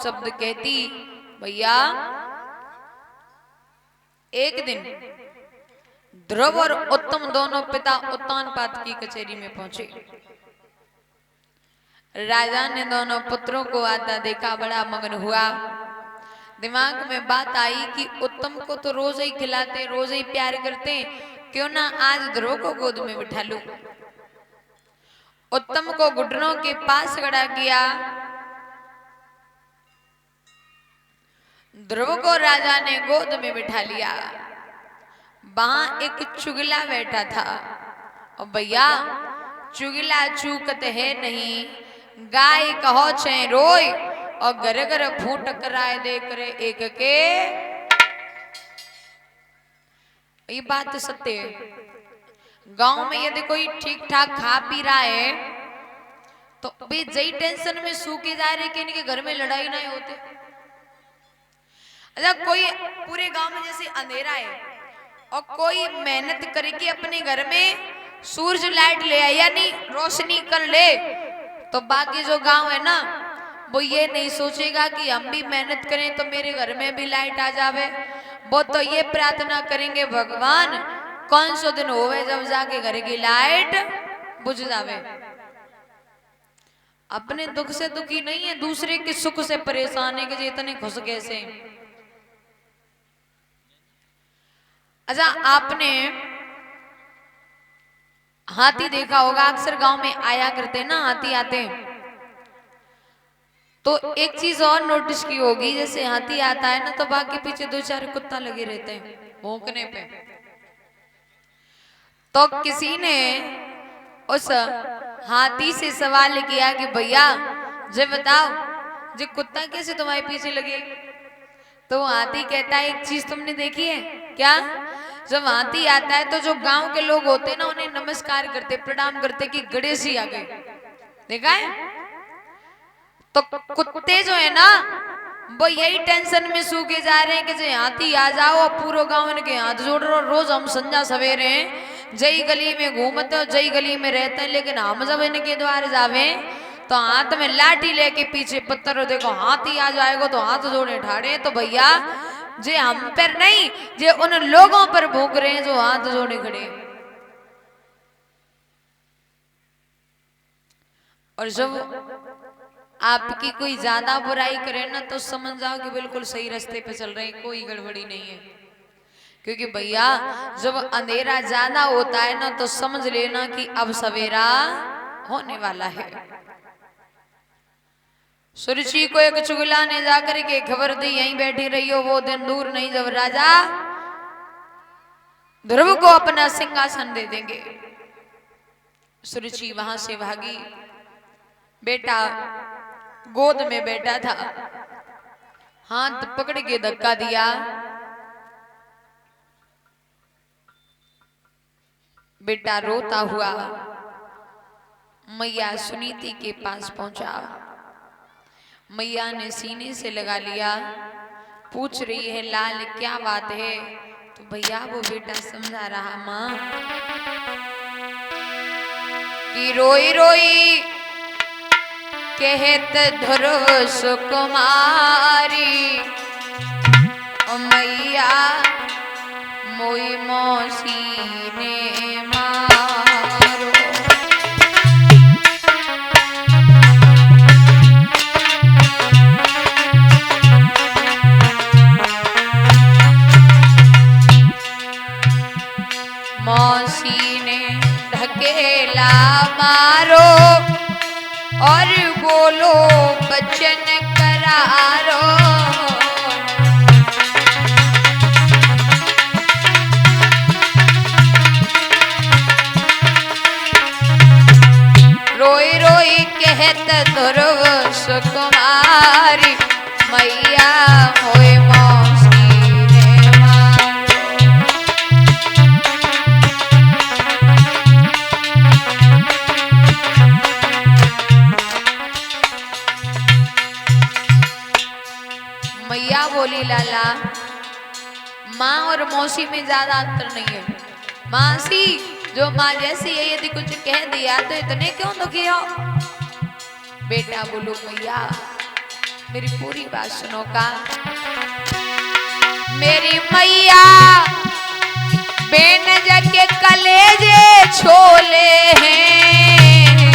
शब्द कहती, भैया एक दिन ध्रुव और उत्तम दोनों पिता उत्तानपाद की कचहरी में पहुंचे। राजा ने दोनों पुत्रों को आता देखा, बड़ा मगन हुआ। दिमाग में बात आई कि उत्तम को तो रोज ही खिलाते, रोज ही प्यार करते, क्यों ना आज ध्रुव को गोद में बिठा लूं। उत्तम को घुटनों के पास खड़ा किया। ध्रुव को राजा ने गोद में बिठा लिया। वहां एक चुगला बैठा था, और भैया चुगला चूकत है नहीं, गाय कहो छे रोय, और घर घर फूट कराए दे करे एक के। ये बात सत्य है। गांव में यदि कोई ठीक ठाक खा पी रहा है तो भी जई टेंशन में सूखे जा रहे कि इनके घर में लड़ाई ना होते। अच्छा, कोई पूरे गांव में जैसे अंधेरा है और कोई मेहनत करके अपने घर में सूरज लाइट ले आया, यानी रोशनी कर ले, तो बाकी जो गांव है ना वो ये नहीं सोचेगा कि हम भी मेहनत करें तो मेरे घर में भी लाइट आ जावे। वो तो ये प्रार्थना करेंगे, भगवान कौन सो दिन होवे जब जाके घर की लाइट बुझ जावे। अपने दुख से दुखी नहीं है, दूसरे के सुख से परेशान है कि इतने खुश कैसे। अच्छा, आपने हाथी देखा होगा, अक्सर गांव में आया करते ना हाथी आते। तो एक चीज और नोटिस की होगी, जैसे हाथी आता है ना तो बाकी पीछे दो चार कुत्ता लगे रहते हैं भौंकने पे। तो किसी ने उस हाथी से सवाल किया कि भैया जे बताओ, जे कुत्ता कैसे तुम्हारे पीछे लगे। तो हाथी कहता है, एक चीज तुमने देखी है क्या, जब हाथी आता है तो जो गांव के लोग होते हैं ना उन्हें नमस्कार करते, प्रणाम करते कि गणेश जी आ गए, देखा है। तो कुत्ते जो है ना वो यही टेंशन में सूखे जा रहे हैं कि जे हाथी आ जाओ, पूरा गांव इनके हाथ जोड़ रहे। रोज हम संजा सवेरे जई गली में घूमते हो, जई गली में रहते हैं, लेकिन हम जब इनके द्वार जावे तो हाथ में लाठी लेके पीछे पत्थर, देखो हाथी आ जाएगा तो हाथ जोड़े ठाड़े। तो भैया जे हम पर नहीं, जे उन लोगों पर भूख रहे हैं जो हाथ जोड़े खड़े। और जब आपकी कोई ज्यादा बुराई करे ना तो समझ जाओ कि बिल्कुल सही रास्ते पे चल रहे हैं, कोई गड़बड़ी नहीं है। क्योंकि भैया जब अंधेरा ज्यादा होता है ना तो समझ लेना कि अब सवेरा होने वाला है। सुरुचि को एक चुगला ने जाकर के खबर दी, यहीं बैठी रही हो, वो दिन दूर नहीं जब राजा ध्रुव को अपना सिंहासन दे देंगे। सुरुचि वहां से भागी। बेटा गोद में बैठा था, हाथ पकड़ के धक्का दिया। बेटा रोता हुआ मैया सुनीति के पास पहुंचा। मैया ने सीने से लगा लिया, पूछ रही है लाल क्या बात है। तो भैया वो बेटा समझा रहा, मां कि रोई रोई कहत ध्रुव सुकुमारी, मैया मोई मौसी ने मारो। मौसी ने ढकेला मारो और बोलो बचन करारो। रोई रोई कहत ध्रुव सुकुमारी, मैया होए मौसी ने मारो। मैया बोली लाला, माँ और मौसी में ज्यादा अंतर नहीं है। मासी जो माँ जैसी है, यदि कुछ कह दिया तो इतने क्यों दुखी हो। बेटा बोलो मैया मेरी पूरी बात सुनो का। मेरी मैया बेन जके कलेजे छोले हैं,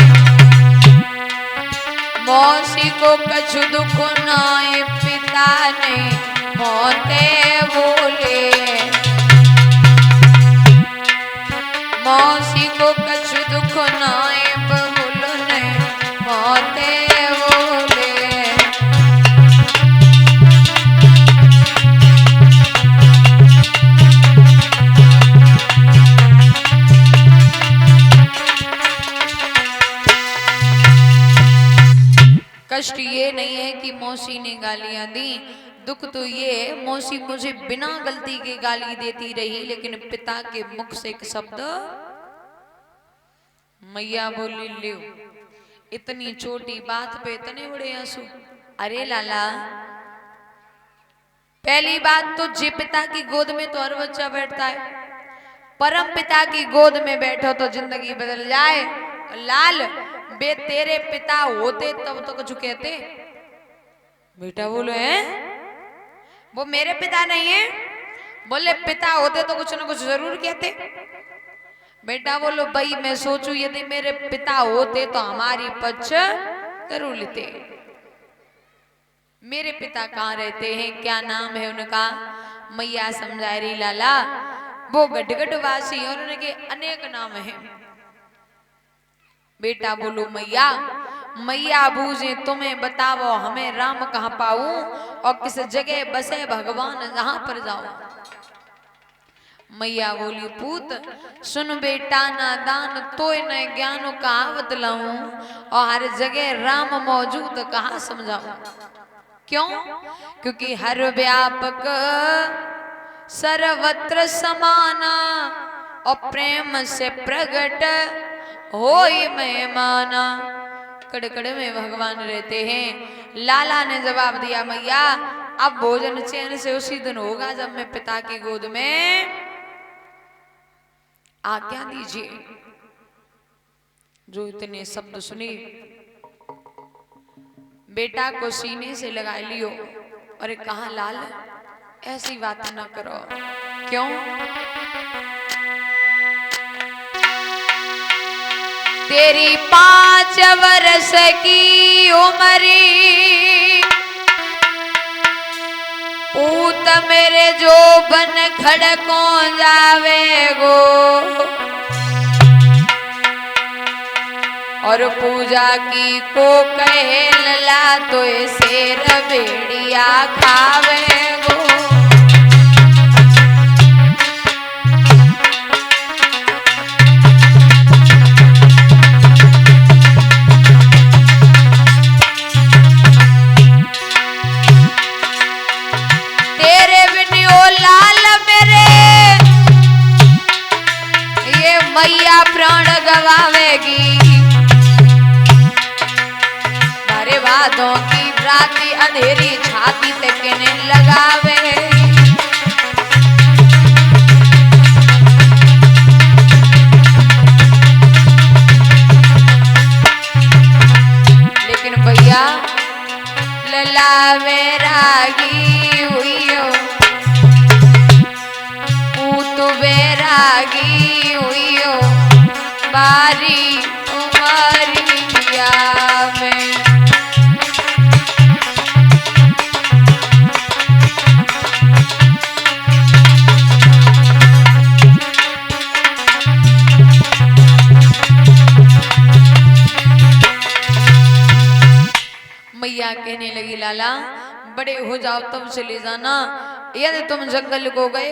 मौसी को कछु दुख नाए पिता ने मोते बोले, मौसी को कछु दुख नाए बबुल ने मोते बोले। कष्ट ये नहीं है कि मौसी ने गालियां दी, दुख तो ये मौसी मुझे बिना गलती के गाली देती रही, लेकिन पिता के मुख से एक शब्द। मैया बोली ले, इतनी छोटी बात पे इतने बड़े आंसू। अरे लाला, पहली बात तो जे पिता की गोद में तो हर बच्चा बैठता है, परम पिता की गोद में बैठो तो जिंदगी बदल जाए। लाल, बे तेरे पिता होते तब तो कुछ कहते? बेटा बोलो है, वो मेरे पिता नहीं है। बोले पिता होते तो कुछ ना कुछ जरूर कहते। बेटा बोलो भाई, मैं सोचूं यदि मेरे पिता होते तो हमारी पक्ष जरूर लेते। मेरे पिता कहाँ रहते हैं, क्या नाम है उनका? मैया समझा रही लाला, वो गढ़गढ़ वासी और उनके अनेक नाम हैं। बेटा बोलो मैया, मैया बूझे तुम्हें बताओ, हमें राम कहाँ पाऊं और किस जगह बसे भगवान जहां पर जाऊं। मैया बोली पूत सुन बेटा, नादान तो न ज्ञान कहाँ बतलाऊं और हर जगह राम मौजूद कहाँ समझाऊं। क्यों? क्योंकि हर व्यापक सर्वत्र समाना और प्रेम से प्रकट होई मैं माना। कड़कड़ में भगवान रहते हैं। लाला ने जवाब दिया मैया, अब भोजन चैन से उसी दिन होगा जब मैं पिता की गोद में आज्ञा दीजिए। जो इतने शब्द सुनी, बेटा को सीने से लगा लियो। अरे कहा लाल, ऐसी बात ना करो। क्यों? तेरी 5 वर्ष की उमरी, पूत मेरे जो बन खड़कों जावे गो, और पूजा की को कहे लला तो शेर भेड़िया खावे गो। मैया प्राण गवावेगी, बारे वादों की राती अंधेरी छाती तक ने लगावे। लेकिन भैया लला वैरागी हुई हो, पूत वैरागी हुई हो, बारी उमरिया में। मैया कहने लगी लाला, बड़े हो जाओ तब चले जाना, यदि तुम जंगल को गए